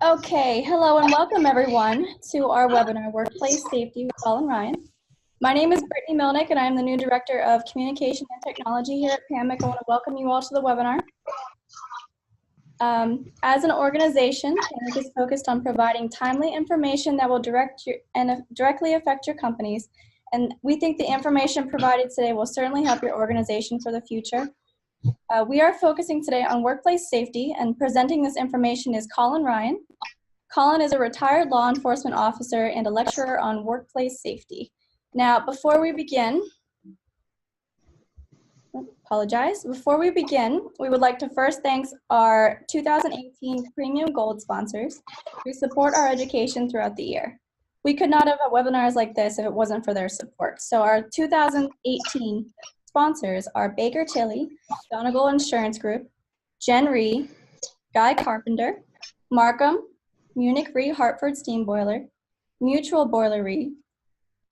Okay, hello and welcome everyone to our webinar, Workplace Safety with Colin Ryan. My name is Brittany Milnick and I am the new Director of Communication and Technology here at PAMIC. I want to welcome you all to the webinar. As an organization, PAMIC is focused on providing timely information that will directly affect your companies, and we think the information provided today will certainly help your organization for the future. We are focusing today on workplace safety, and presenting this information is Colin Ryan. Colin is a retired law enforcement officer and a lecturer on workplace safety. Now, before we begin, we would like to first thank our 2018 Premium Gold sponsors who support our education throughout the year. We could not have webinars like this if it wasn't for their support. So our 2018 sponsors are Baker Tilly, Donegal Insurance Group, Jen Ree, Guy Carpenter, Markham, Munich Re Hartford Steam Boiler, Mutual Boiler Re,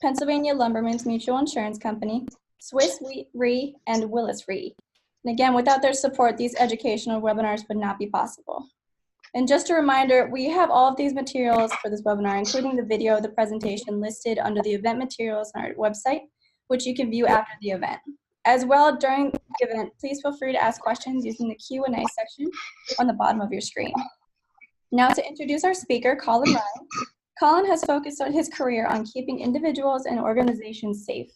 Pennsylvania Lumbermen's Mutual Insurance Company, Swiss Re, and Willis Re. And again, without their support, these educational webinars would not be possible. And just a reminder, we have all of these materials for this webinar, including the video of the presentation, listed under the event materials on our website, which you can view after the event. As well, during the event, please feel free to ask questions using the Q&A section on the bottom of your screen. Now to introduce our speaker, Colin Ryan. Colin has focused on his career on keeping individuals and organizations safe.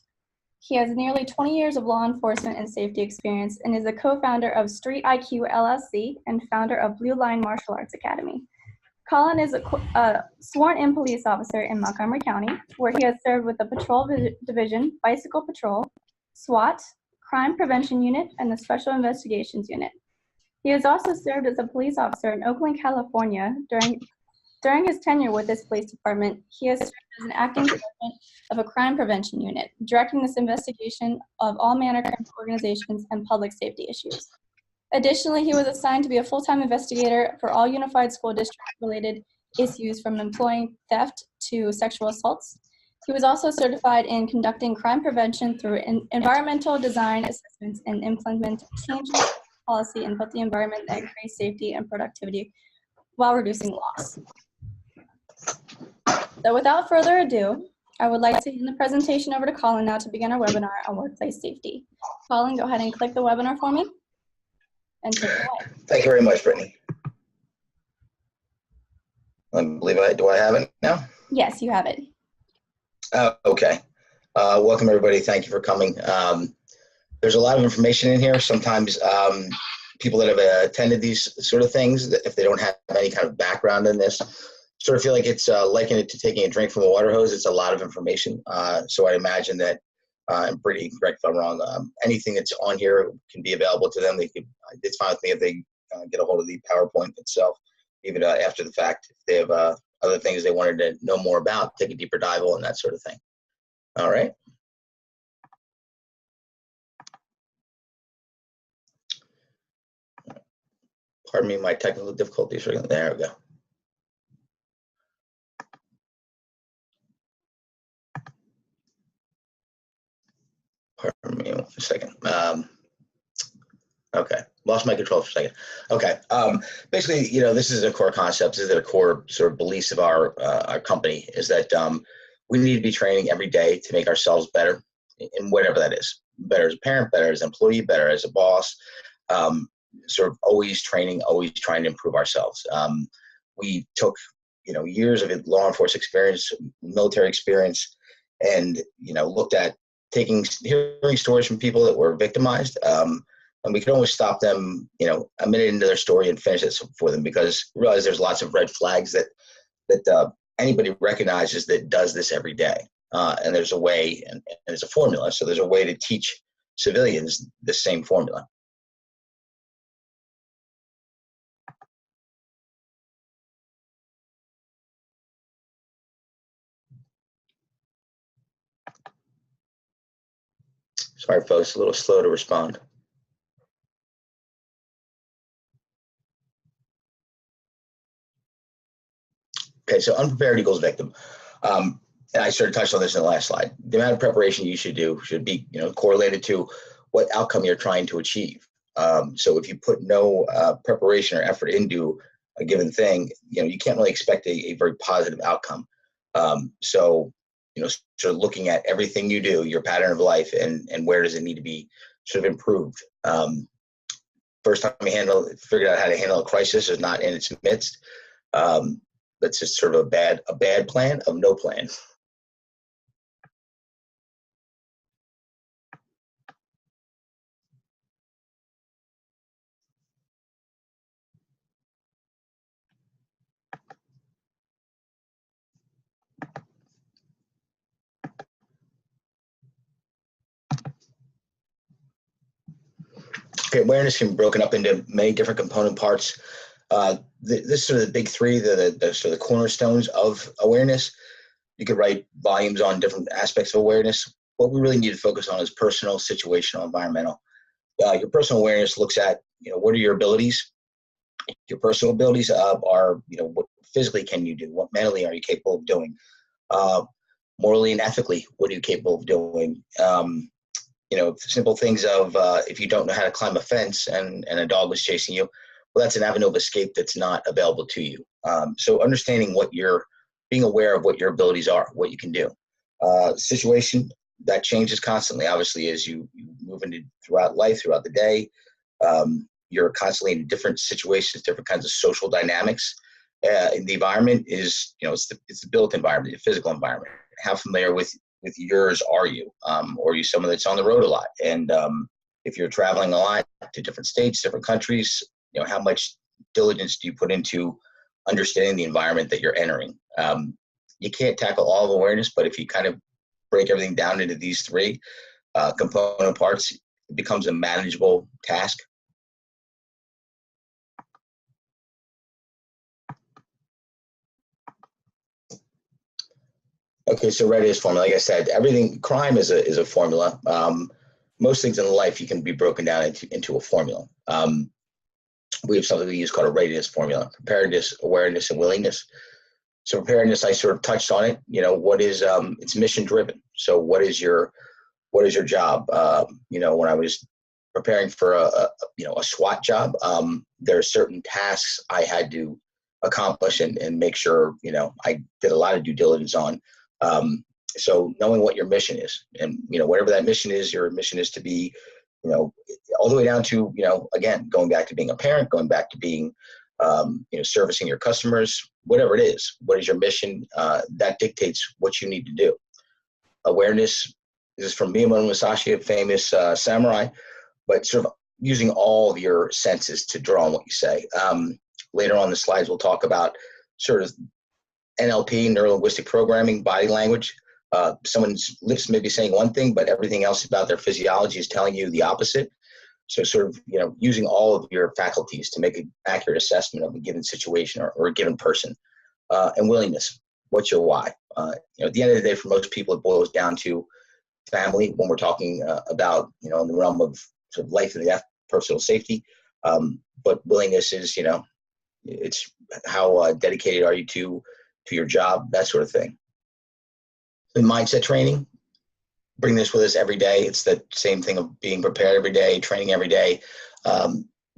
He has nearly 20 years of law enforcement and safety experience and is the co-founder of Street IQ LLC and founder of Blue Line Martial Arts Academy. Colin is a sworn-in police officer in Montgomery County, where he has served with the Patrol Division, Bicycle Patrol, SWAT, Crime Prevention Unit, and the Special Investigations Unit. He has also served as a police officer in Oakland, California. During his tenure with this police department, he has served as an acting sergeant of a crime prevention unit, directing this investigation of all manner of organizations and public safety issues. Additionally, he was assigned to be a full-time investigator for all unified school district-related issues, from employing theft to sexual assaults. He was also certified in conducting crime prevention through environmental design assessments and implementing changes policy in both the environment that increase safety and productivity while reducing loss. So without further ado, I would like to hand the presentation over to Colin now to begin our webinar on workplace safety. Colin, go ahead and click the webinar for me and take it away. Thank you very much, Brittany. I believe do I have it now? Yes, you have it. Okay. Welcome, everybody. Thank you for coming. There's a lot of information in here. Sometimes people that have attended these sort of things, if they don't have any kind of background in this, sort of feel like it's liken it to taking a drink from a water hose. It's a lot of information. So I imagine that, and Brittany, correct if I'm wrong, anything that's on here can be available to them. It's fine with me if they get a hold of the PowerPoint itself, even after the fact. If they have other things they wanted to know more about, take a deeper dive on, that sort of thing. All right. Pardon me, my technical difficulties. There we go. Pardon me one second. Okay, lost my control for a second. Okay, basically, this is a core concept. This is a core sort of beliefs of our company, is that we need to be training every day to make ourselves better in whatever that is. Better as a parent, better as an employee, better as a boss. Sort of always training, always trying to improve ourselves. We took, years of law enforcement experience, military experience, and, looked at hearing stories from people that were victimized. And we could always stop them, a minute into their story and finish it for them, because we realize there's lots of red flags that anybody recognizes that does this every day. And there's a way, and there's a formula. So there's a way to teach civilians the same formula. Sorry, folks, a little slow to respond. Okay, so unprepared equals victim. And I sort of touched on this in the last slide. The amount of preparation you should do should be, correlated to what outcome you're trying to achieve. So if you put no preparation or effort into a given thing, you can't really expect a very positive outcome. So, sort of looking at everything you do, your pattern of life, and where does it need to be sort of improved. First time you figured out how to handle a crisis is not in its midst. That's just sort of a bad plan of no plan. Okay, awareness can be broken up into many different component parts. This is sort of the big three, the sort of the cornerstones of awareness. You could write volumes on different aspects of awareness. What we really need to focus on is personal, situational, environmental. Your personal awareness looks at, what are your abilities? Your personal abilities are, what physically can you do? What mentally are you capable of doing? Morally and ethically, what are you capable of doing? Simple things of if you don't know how to climb a fence and a dog was chasing you, well, that's an avenue of escape that's not available to you. So understanding being aware of what your abilities are, what you can do. Situation, that changes constantly, obviously, as you move into throughout life, throughout the day. You're constantly in different situations, different kinds of social dynamics. And the environment is, it's the built environment, the physical environment. How familiar with yours are you? Or are you someone that's on the road a lot? And if you're traveling a lot to different states, different countries, how much diligence do you put into understanding the environment that you're entering? You can't tackle all of awareness, but if you kind of break everything down into these three component parts, it becomes a manageable task. Okay, so readiness formula. Like I said, crime is a formula. Most things in life you can be broken down into a formula. We have something we use called a readiness formula: preparedness, awareness, and willingness. So preparedness, I sort of touched on it. What is it's mission driven. So what is your job? When I was preparing for a SWAT job, there are certain tasks I had to accomplish and make sure I did a lot of due diligence on. So knowing what your mission is, and whatever that mission is, your mission is to be, all the way down to again, going back to being a parent, going back to being servicing your customers, whatever it is. What is your mission? That dictates what you need to do. Awareness is from Miyamoto Musashi, a famous samurai, but sort of using all of your senses to draw on what you say. Later on the slides, we'll talk about sort of NLP, neuro-linguistic programming, body language. Someone's lips may be saying one thing, but everything else about their physiology is telling you the opposite. So sort of, using all of your faculties to make an accurate assessment of a given situation or a given person. And willingness. What's your why? At the end of the day, for most people, it boils down to family when we're talking about, in the realm of sort of life and death, personal safety. But willingness is, it's how dedicated are you to your job, that sort of thing. The mindset training, bring this with us every day. It's the same thing of being prepared every day, training every day.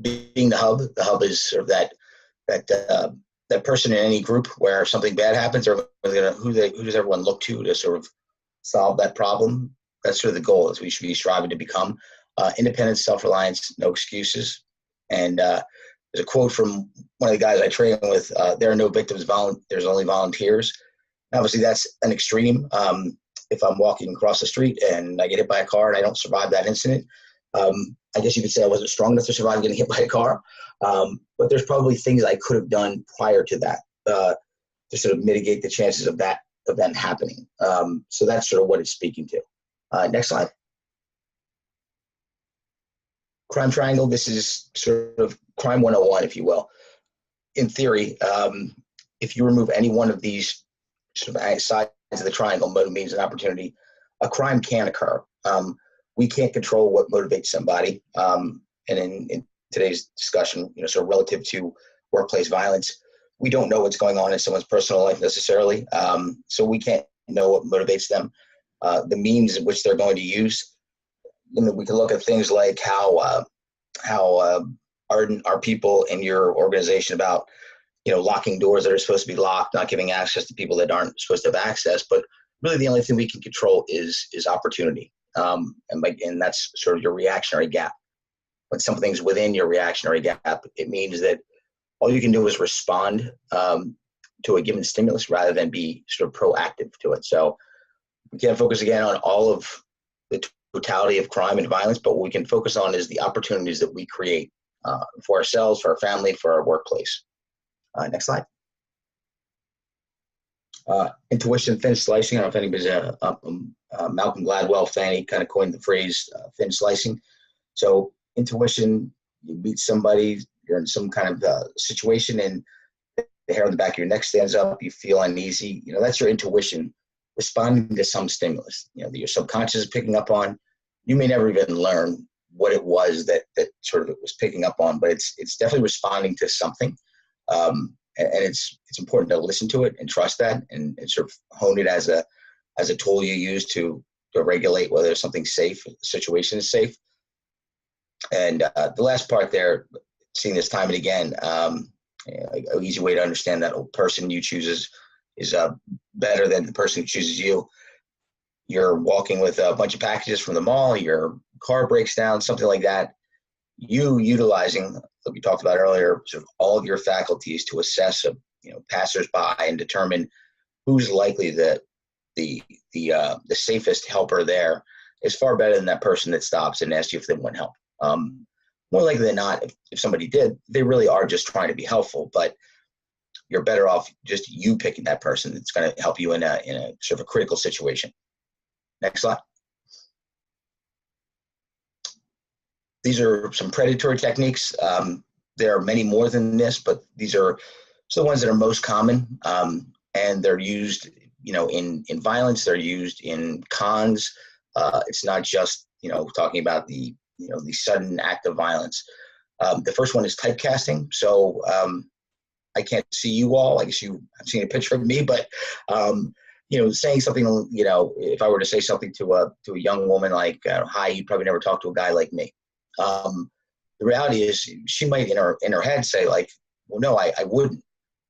Being the hub. The hub is sort of that person in any group where something bad happens, who does everyone look to sort of solve that problem? That's sort of the goal, is we should be striving to become independent, self-reliance, no excuses. And there's a quote from one of the guys I train with: there are no victims, there's only volunteers. Obviously, that's an extreme. If I'm walking across the street and I get hit by a car and I don't survive that incident, I guess you could say I wasn't strong enough to survive getting hit by a car. But there's probably things I could have done prior to that to sort of mitigate the chances of that event happening. So that's sort of what it's speaking to. Next slide. Crime triangle. This is sort of crime 101, if you will. In theory, if you remove any one of these sort of sides of the triangle, means an opportunity, a crime can occur. We can't control what motivates somebody. And in today's discussion, sort of relative to workplace violence, we don't know what's going on in someone's personal life necessarily. So we can't know what motivates them. The means in which they're going to use, we can look at things like how are people in your organization about, locking doors that are supposed to be locked, not giving access to people that aren't supposed to have access. But really the only thing we can control is opportunity. And that's sort of your reactionary gap. When something's within your reactionary gap, it means that all you can do is respond to a given stimulus rather than be sort of proactive to it. So we can't focus again on all of the totality of crime and violence, but what we can focus on is the opportunities that we create for ourselves, for our family, for our workplace. Next slide. Intuition, thin slicing. I don't know if anybody's a Malcolm Gladwell fan. He kind of coined the phrase thin slicing. So intuition, you meet somebody, you're in some kind of situation and the hair on the back of your neck stands up, you feel uneasy. That's your intuition responding to some stimulus, that your subconscious is picking up on. You may never even learn what it was that sort of it was picking up on, but it's definitely responding to something. And it's important to listen to it and trust that and sort of hone it as a tool you use to regulate whether something's safe, the situation is safe. And the last part there, seeing this time and again, an easy way to understand that a person you choose is better than the person who chooses you. You're walking with a bunch of packages from the mall, your car breaks down, something like that. You utilizing, like we talked about earlier, sort of all of your faculties to assess, passersby and determine who's likely the safest helper there is far better than that person that stops and asks you if they want help. More likely than not, if somebody did, they really are just trying to be helpful, but you're better off just you picking that person that's going to help you in a sort of a critical situation. Next slide. These are some predatory techniques. There are many more than this, but these are the ones that are most common, and they're used, in violence. They're used in cons. It's not just, talking about the sudden act of violence. The first one is typecasting. So I can't see you all. I guess you have seen a picture of me, but saying something, if I were to say something to a young woman like, "Hi," you'd probably never talk to a guy like me. The reality is, she might in her head say like, "Well, no, I wouldn't."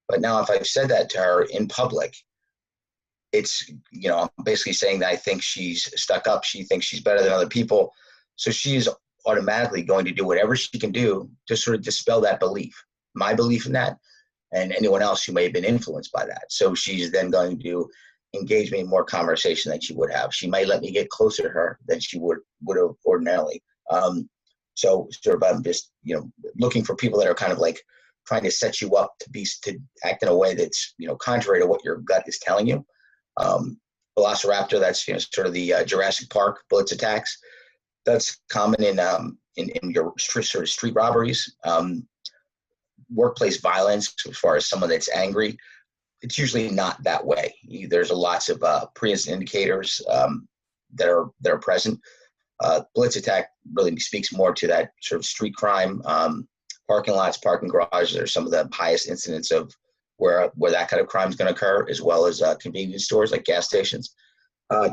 But now, if I've said that to her in public, it's I'm basically saying that I think she's stuck up. She thinks she's better than other people. So she's automatically going to do whatever she can do to sort of dispel that belief, my belief in that, and anyone else who may have been influenced by that. So she's then going to engage me in more conversation than she would have. She might let me get closer to her than she would have ordinarily. So sort of I'm just looking for people that are kind of like trying to set you up to act in a way that's contrary to what your gut is telling you. Velociraptor, that's sort of the Jurassic Park bullets attacks. That's common in your sort of street robberies, workplace violence. As far as someone that's angry, it's usually not that way. There's lots of pre-incident indicators that are present. Blitz attack really speaks more to that sort of street crime. Parking lots, parking garages are some of the highest incidents of where that kind of crime is going to occur, as well as convenience stores like gas stations.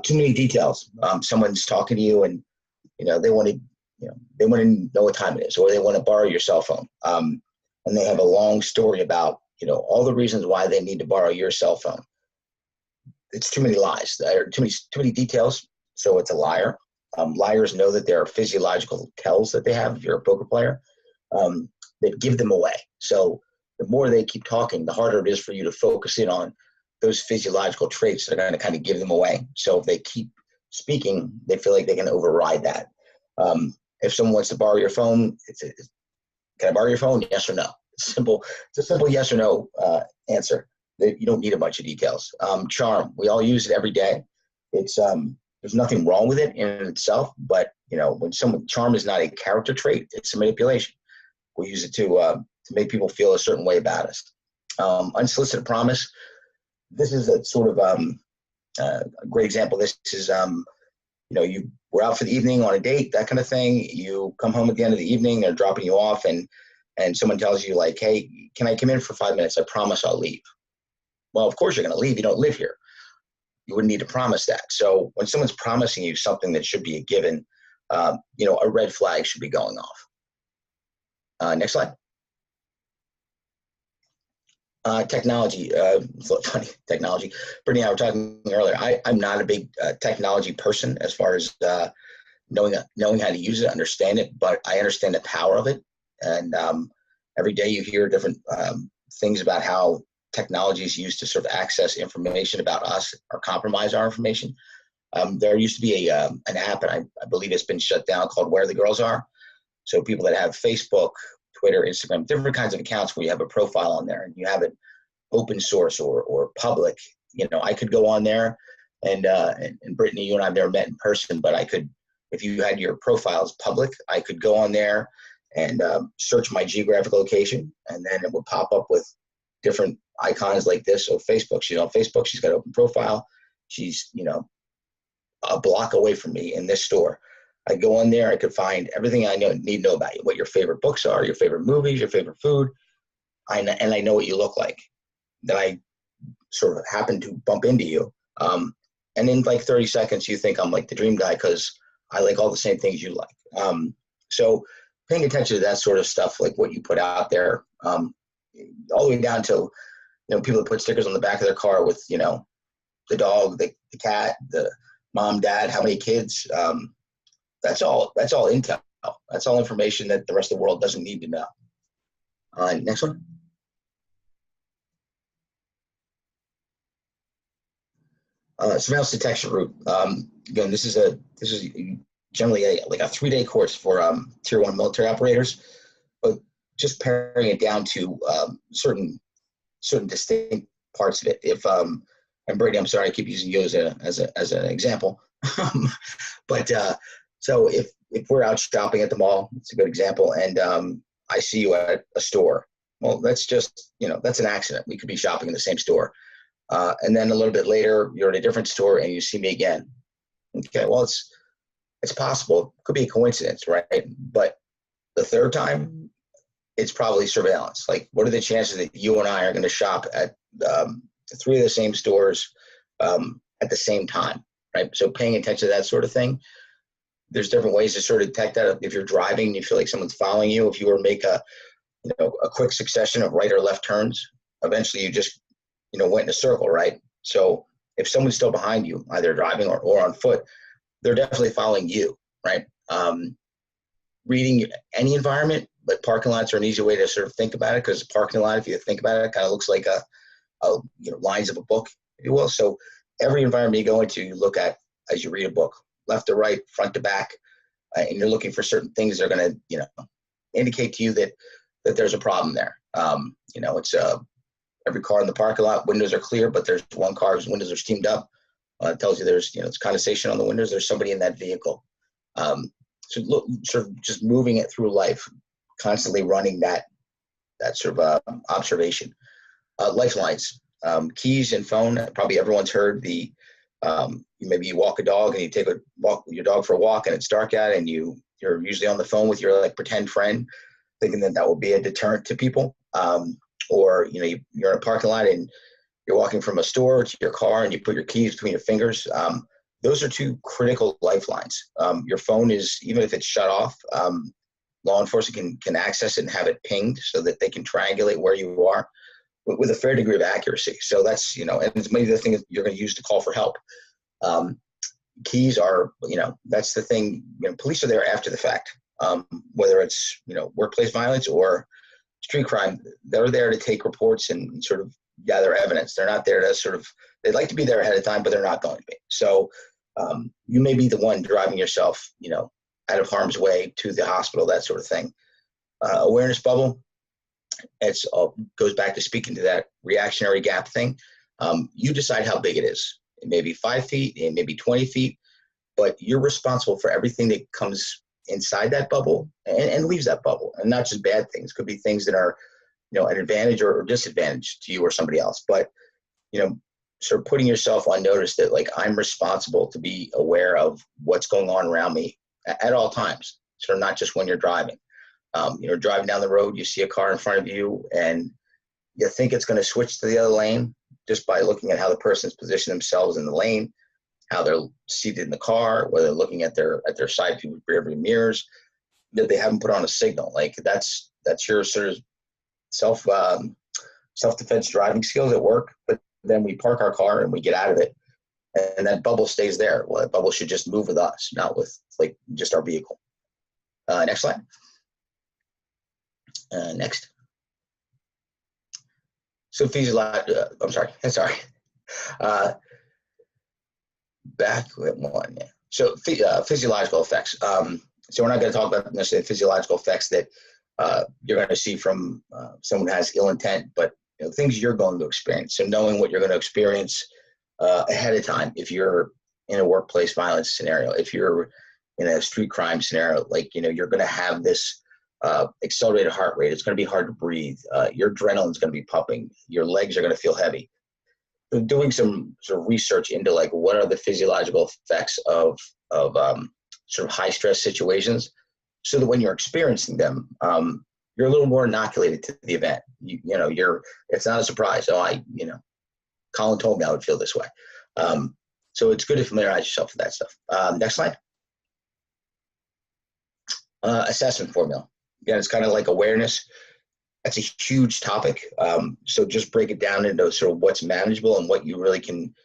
Too many details. Someone's talking to you and they want to know what time it is, or they want to borrow your cell phone. And they have a long story about all the reasons why they need to borrow your cell phone. It's too many lies. There are too many details, so it's a liar. Liars know that there are physiological tells that they have if you're a poker player that give them away. So the more they keep talking, the harder it is for you to focus in on those physiological traits that are going to kind of give them away. So if they keep speaking, they feel like they can override that. If someone wants to borrow your phone, can I borrow your phone? Yes or no. It's simple. It's a simple yes or no answer. You don't need a bunch of details. Charm, we all use it every day. It's there's nothing wrong with it in itself, but when charm is not a character trait, it's a manipulation. We use it to make people feel a certain way about us. Unsolicited promise. This is a sort of a great example. This is you were out for the evening on a date, that kind of thing. You come home at the end of the evening, they're dropping you off, and someone tells you like, "Hey, can I come in for 5 minutes? I promise I'll leave." Well, of course you're going to leave. You don't live here. You wouldn't need to promise that. So when someone's promising you something that should be a given, a red flag should be going off. Next slide. Technology, funny, technology. Brittany and I were talking earlier. I'm not a big technology person as far as knowing how to use it, understand it, but I understand the power of it. And every day you hear different things about how technology is used to sort of access information about us or compromise our information. There used to be an app, and I believe it's been shut down, called Where the Girls Are. So people that have Facebook, Twitter, Instagram, different kinds of accounts where you have a profile on there and you have it open source or public. I could go on there and Brittany, you and I have never met in person, but I could, if you had your profiles public, I could go on there and search my geographic location, and then it would pop up with different icons like this. So Facebook, she's on Facebook, she's got an open profile. She's, a block away from me in this store. I go on there, I could find everything I need to know about you, what your favorite books are, your favorite movies, your favorite food, and I know what you look like. Then I sort of happen to bump into you. And in like 30 seconds, you think I'm like the dream guy because I like all the same things you like. So paying attention to that sort of stuff, like what you put out there, all the way down to, people that put stickers on the back of their car with, the dog, the cat, the mom, dad, how many kids, that's all intel. That's all information that the rest of the world doesn't need to know. Next one. Surveillance detection route. Again, this is generally a 3-day course for tier 1 military operators, but just paring it down to certain distinct parts of it. If and Brady, I'm sorry, I keep using you as an example, but so if we're out shopping at the mall, it's a good example, and I see you at a store. Well, that's just, that's an accident. We could be shopping in the same store. And then a little bit later, you're in a different store and you see me again. Okay, well, it's possible. It could be a coincidence, right? But the third time, it's probably surveillance. Like, what are the chances that you and I are going to shop at 3 of the same stores at the same time, right? So paying attention to that sort of thing. There's different ways to sort of detect that. If you're driving and you feel like someone's following you, if you were to make a quick succession of right or left turns, eventually you just, went in a circle, right? So if someone's still behind you, either driving or on foot, they're definitely following you, right? Reading any environment, but parking lots are an easy way to sort of think about it, because parking lot, if you think about it, kind of looks like lines of a book, if you will. So every environment you go into, you look at as you read a book, left to right, front to back, and you're looking for certain things that are going to, indicate to you that there's a problem there. It's every car in the parking lot, windows are clear, but there's one car whose windows are steamed up. It tells you there's, it's condensation on the windows. There's somebody in that vehicle. So sort of just moving it through life, constantly running that sort of observation. Lifelines, keys and phone. Probably everyone's heard the, maybe you walk a dog and you walk your dog for a walk and it's dark out and you're usually on the phone with your pretend friend, thinking that will be a deterrent to people. Or, you're in a parking lot and you're walking from a store to your car and you put your keys between your fingers. Those are 2 critical lifelines. Your phone is, even if it's shut off, law enforcement can access it and have it pinged so that they can triangulate where you are with a fair degree of accuracy. So that's, and it's maybe the thing that you're going to use to call for help. Keys are, that's the thing, police are there after the fact, whether it's, workplace violence or street crime. They're there to take reports and sort of gather evidence. They're not there to they'd like to be there ahead of time, but they're not going to be. So you may be the one driving yourself, out of harm's way to the hospital, that sort of thing. Awareness bubble, it's goes back to speaking to that reactionary gap thing. You decide how big it is. It may be 5 feet, it may be 20 feet, but you're responsible for everything that comes inside that bubble and leaves that bubble, and not just bad things. Could be things that are, an advantage or disadvantage to you or somebody else. But, sort of putting yourself on notice that I'm responsible to be aware of what's going on around me at all times. So not just when you're driving. Driving down the road, you see a car in front of you and you think it's going to switch to the other lane just by looking at how the person's positioned themselves in the lane. how they're seated in the car, whether they're looking at their side view rearview mirrors, that they haven't put on a signal. Like that's your sort of self-defense driving skills at work. But then we park our car and we get out of it, and that bubble stays there. Well, that bubble should just move with us, not with like just our vehicle. Next slide. Next. So I'm sorry. Back with one. Yeah. So physiological effects. So we're not going to talk about necessarily physiological effects that you're going to see from someone who has ill intent, but things you're going to experience. So knowing what you're going to experience ahead of time, if you're in a workplace violence scenario, if you're in a street crime scenario, like, you're going to have this accelerated heart rate. It's going to be hard to breathe. Your adrenaline's going to be pumping. Your legs are going to feel heavy. So doing some sort of research into like what are the physiological effects of sort of high stress situations, so that when you're experiencing them, you're a little more inoculated to the event. It's not a surprise. Colin told me I would feel this way. So it's good to familiarize yourself with that stuff. Next slide. Assessment formula. Again, it's kind of like awareness. That's a huge topic. So just break it down into sort of what's manageable and what you really can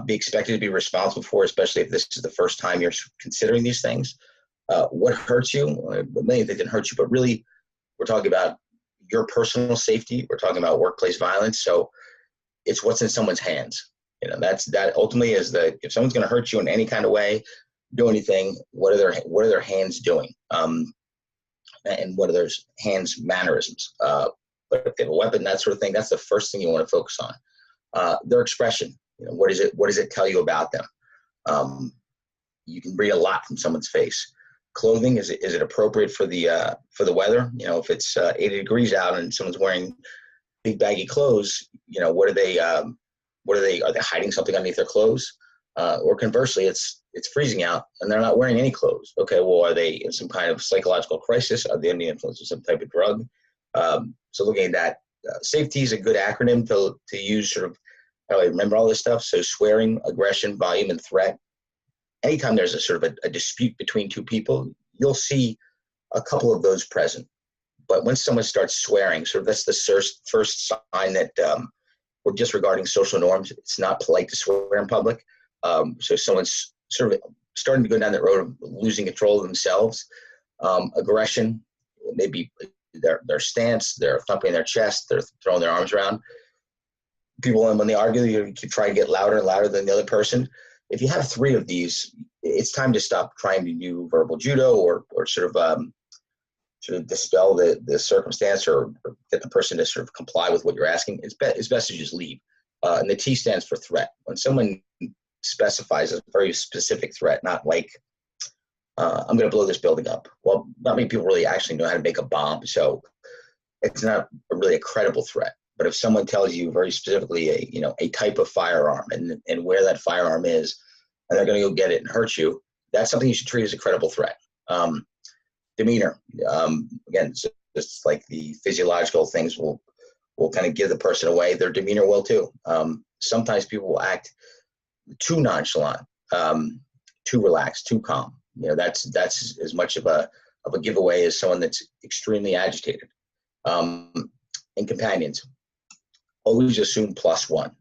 be expected to be responsible for, especially if this is the first time you're considering these things. What hurts you? Many things can hurt you, but really we're talking about your personal safety. We're talking about workplace violence. So it's what's in someone's hands. That ultimately is if someone's going to hurt you in any kind of way, do anything, what are their hands doing? And what are their hands mannerisms? But if they have a weapon, that sort of thing, that's the first thing you want to focus on. Their expression. What does it tell you about them? You can read a lot from someone's face. Clothing, is it appropriate for the weather? If it's 80 degrees out and someone's wearing big baggy clothes, are they hiding something underneath their clothes? Or conversely, it's freezing out and they're not wearing any clothes. Okay, well, are they in some kind of psychological crisis? Are they under the influence of some type of drug? So looking at that, safety is a good acronym to use, sort of how I remember all this stuff. So swearing, aggression, volume, and threat. Anytime there's a sort of a dispute between two people, you'll see a couple of those present. But when someone starts swearing, sort of that's the first sign that we're disregarding social norms. It's not polite to swear in public. So someone's sort of starting to go down that road of losing control of themselves. Aggression, maybe their stance, they're thumping their chest, they're throwing their arms around. People, when they argue, you keep trying to get louder and louder than the other person. If you have three of these, it's time to stop trying to do verbal judo or sort of dispel the circumstance or get the person to sort of comply with what you're asking. It's best to just leave. And the T stands for threat. When someone specifies a very specific threat, not like, I'm going to blow this building up. Well, not many people really actually know how to make a bomb, so it's not really a credible threat. But if someone tells you very specifically a type of firearm and where that firearm is, and they're going to go get it and hurt you, that's something you should treat as a credible threat. Demeanor, again, just like the physiological things will kind of give the person away, their demeanor will too. Sometimes people will act too nonchalant, too relaxed, too calm. That's as much of a giveaway as someone that's extremely agitated. And companions, always assume +1.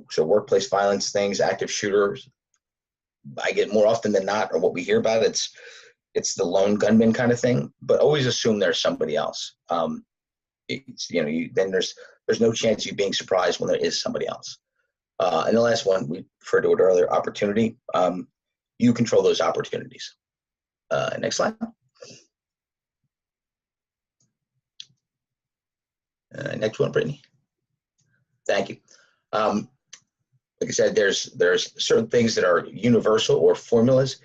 So workplace violence things, active shooters, I get more often than not, or what we hear about, it's the lone gunman kind of thing, but always assume there's somebody else. Then there's no chance of you being surprised when there is somebody else. And the last one, we referred to it earlier, opportunity. You control those opportunities. Next slide. Next one, Brittany. Thank you. Like I said, there's certain things that are universal or formulas.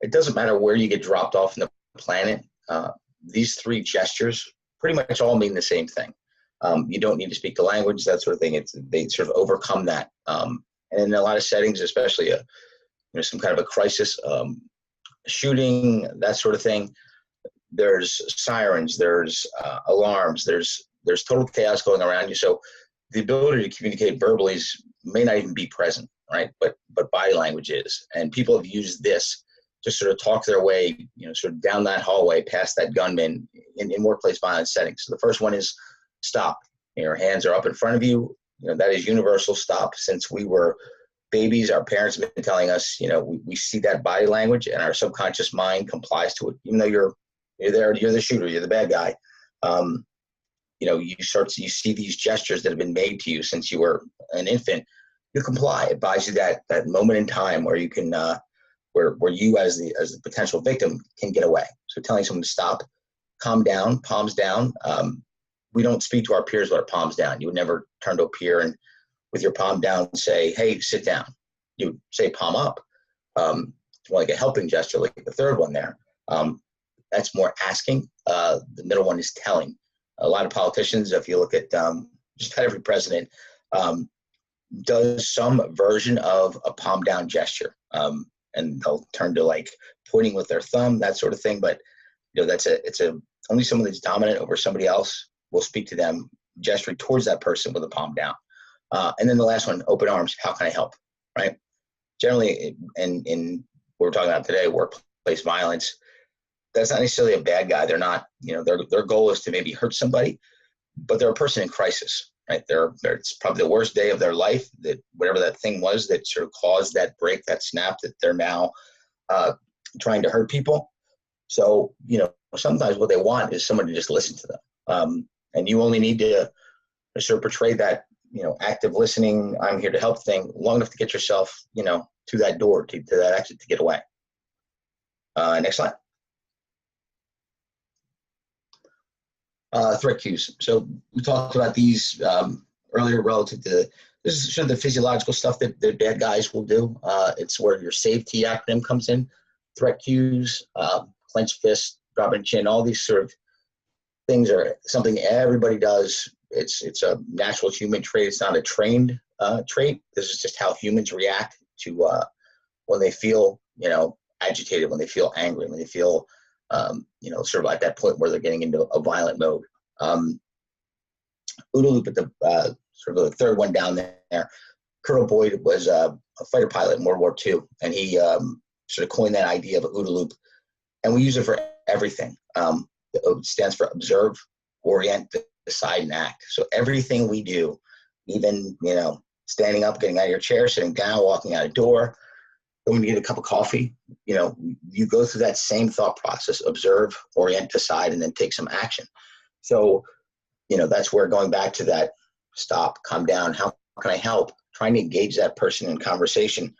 It doesn't matter where you get dropped off in the planet. These three gestures pretty much all mean the same thing. You don't need to speak the language, that sort of thing. They sort of overcome that. And in a lot of settings, especially some kind of a crisis, shooting, that sort of thing, there's sirens, there's alarms, there's total chaos going around you. So the ability to communicate verbally may not even be present. right? But body language is. And people have used this to sort of talk their way, sort of down that hallway past that gunman in workplace violence settings. So the first one is stop. Your hands are up in front of you. That is universal stop. Since we were babies, our parents have been telling us, we see that body language and our subconscious mind complies to it. Even though you're there, you're the shooter, you're the bad guy. You see these gestures that have been made to you since you were an infant. You comply. It buys you that moment in time where you can, where you as the potential victim can get away. So telling someone to stop, calm down, palms down. We don't speak to our peers with our palms down. You would never turn to a peer and with your palm down say, hey, sit down. You would say palm up. It's more like a helping gesture, like the third one there. That's more asking. The middle one is telling. A lot of politicians, if you look at just about every president, does some version of a palm down gesture. And they'll turn to like pointing with their thumb, that sort of thing. But only someone that's dominant over somebody else will speak to them, gesturing towards that person with a palm down. And then the last one, open arms. How can I help? Right? Generally, in what we're talking about today, workplace violence, that's not necessarily a bad guy. They're not, their goal is to maybe hurt somebody, but they're a person in crisis, right? It's probably the worst day of their life, that whatever that thing was that sort of caused that break, that snap, that they're now trying to hurt people. So, sometimes what they want is someone to just listen to them. And you only need to sort of portray that, active listening, I'm here to help thing long enough to get yourself, to that door, to that exit, to get away. Next slide. Threat cues. So we talked about these earlier relative to, this is sort of the physiological stuff that the bad guys will do. It's where your SAVE-T acronym comes in. Threat cues, clenched fist, dropping chin, all these sort of things are something everybody does. It's a natural human trait. It's not a trained trait. This is just how humans react to when they feel, agitated, when they feel angry, when they feel, sort of at that point where they're getting into a violent mode. OODA loop at the sort of the third one down there. Colonel Boyd was a fighter pilot in World War II, and he sort of coined that idea of an OODA loop, and we use it for everything. It stands for observe, orient, decide, and act. So everything we do, even standing up, getting out of your chair, sitting down, walking out a door, going to get a cup of coffee, you go through that same thought process: observe, orient, decide, and then take some action. So, that's where, going back to that stop, calm down, how can I help? Trying to engage that person in conversation,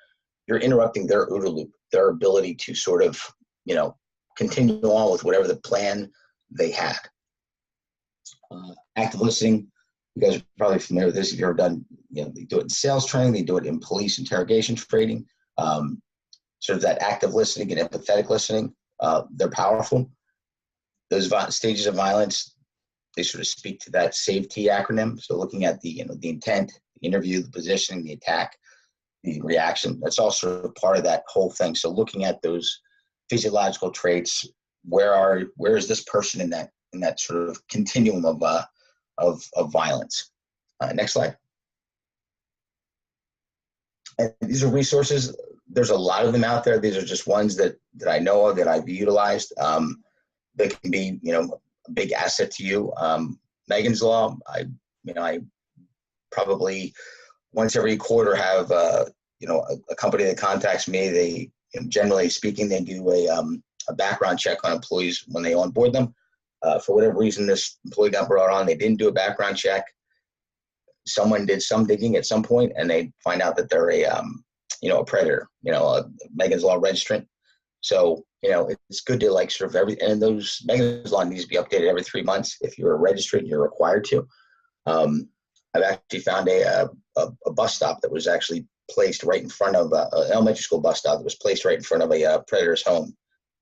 you're interrupting their OODA loop, their ability to sort of, continue on with whatever the plan they had. Active listening, you guys are probably familiar with this if you've ever done, they do it in sales training, they do it in police interrogation training. Sort of that active listening and empathetic listening, they're powerful. Those stages of violence, they sort of speak to that SAVE-T acronym. So looking at the intent, the interview, the positioning, the attack, the reaction, that's all sort of part of that whole thing. So looking at those physiological traits, where is this person in that sort of continuum of violence? Next slide. And these are resources. There's a lot of them out there. These are just ones that I know of, that I've utilized. They can be, a big asset to you. Megan's Law, I probably once every quarter have, a company that contacts me. They, generally speaking, they do a background check on employees when they onboard them. For whatever reason, this employee got brought on, they didn't do a background check. Someone did some digging at some point, and they find out that they're a predator, a Megan's Law registrant. So, it's good to sort of and those Megan's Law needs to be updated every 3 months. If you're a registrant, you're required to. I've actually found a bus stop that was actually placed right in front of an elementary school bus stop that was placed right in front of a predator's home.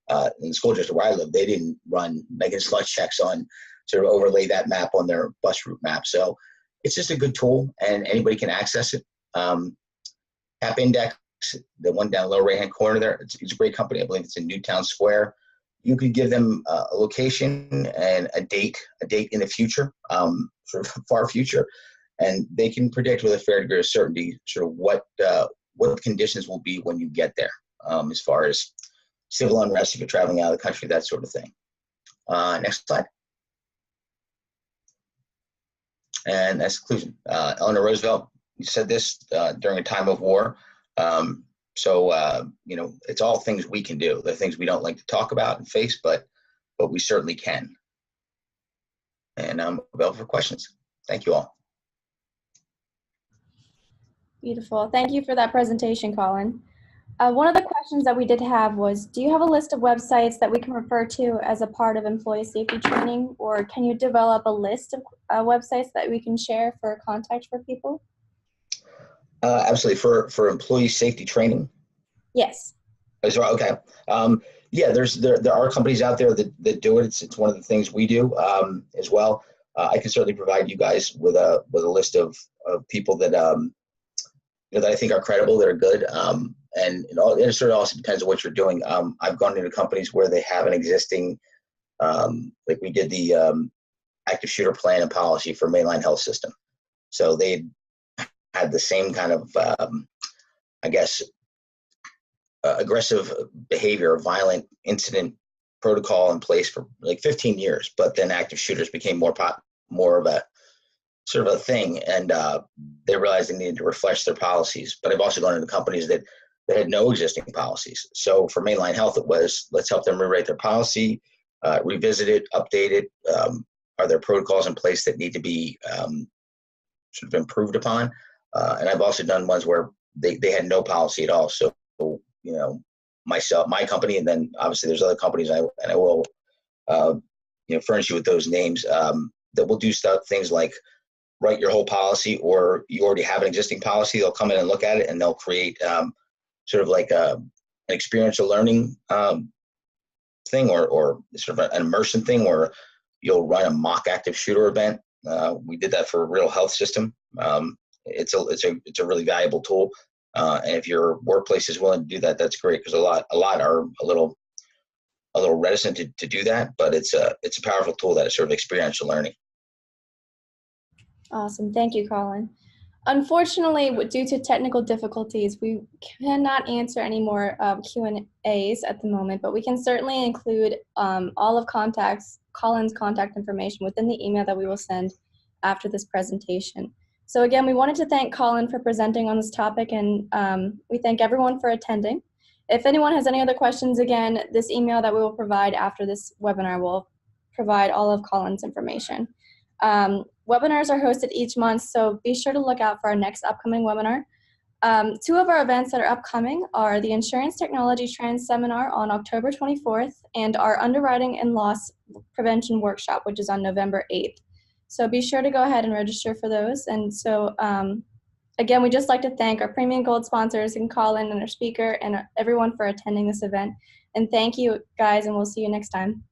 In the school district where I live, they didn't run Megan's Law checks on, sort of overlay that map on their bus route map. So it's just a good tool, and anybody can access it. App Index, the one down lower right-hand corner there, it's a great company. I believe it's in Newtown Square. You could give them a location and a date in the future, sort of far future, and they can predict with a fair degree of certainty sort of what the conditions will be when you get there, as far as civil unrest if you're traveling out of the country, that sort of thing. Next slide. And that's conclusion. Eleanor Roosevelt said this during a time of war. You know, it's all things we can do. They're things we don't like to talk about and face, but we certainly can. And I'm available for questions. Thank you all. Beautiful. Thank you for that presentation, Colin. One of the questions that we did have was, do you have a list of websites that we can refer to as a part of employee safety training, or can you develop a list of websites that we can share for contact for people? Absolutely. For employee safety training? Yes. Okay. Yeah, there are companies out there that do it. It's one of the things we do as well. I can certainly provide you guys with a list of people that you know, that I think are credible, that are good. And it sort of also depends on what you're doing. I've gone into companies where they have an existing, like we did the active shooter plan and policy for mainline health system. So they had the same kind of, I guess, aggressive behavior, violent incident protocol in place for like 15 years. But then active shooters became more of a sort of a thing, and they realized they needed to refresh their policies. But I've also gone into companies that had no existing policies. So for mainline health, it was, let's help them rewrite their policy, revisit it, update it. Are there protocols in place that need to be sort of improved upon? And I've also done ones where they had no policy at all. So, you know, my company, and then obviously there's other companies, and I will, you know, furnish you with those names that will do things like write your whole policy, or you already have an existing policy. They'll come in and look at it, and they'll create sort of like an experiential learning thing, or sort of an immersion thing, where you'll run a mock active shooter event. We did that for a real health system. It's a really valuable tool. And if your workplace is willing to do that, that's great, because a lot are a little reticent to do that, but it's a powerful tool that is sort of experiential learning. Awesome. Thank you, Colin. Unfortunately, due to technical difficulties, we cannot answer any more Q&As at the moment, but we can certainly include all of Colin's contact information within the email that we will send after this presentation. So again, we wanted to thank Colin for presenting on this topic, and we thank everyone for attending. If anyone has any other questions, again, this email that we will provide after this webinar will provide all of Colin's information. Webinars are hosted each month, so be sure to look out for our next upcoming webinar. Two of our events that are upcoming are the Insurance Technology Trends Seminar on October 24th and our Underwriting and Loss Prevention Workshop, which is on November 8th. So be sure to go ahead and register for those. And so again, we'd just like to thank our Premium Gold sponsors, and Colin and our speaker, and everyone for attending this event. And thank you, guys, and we'll see you next time.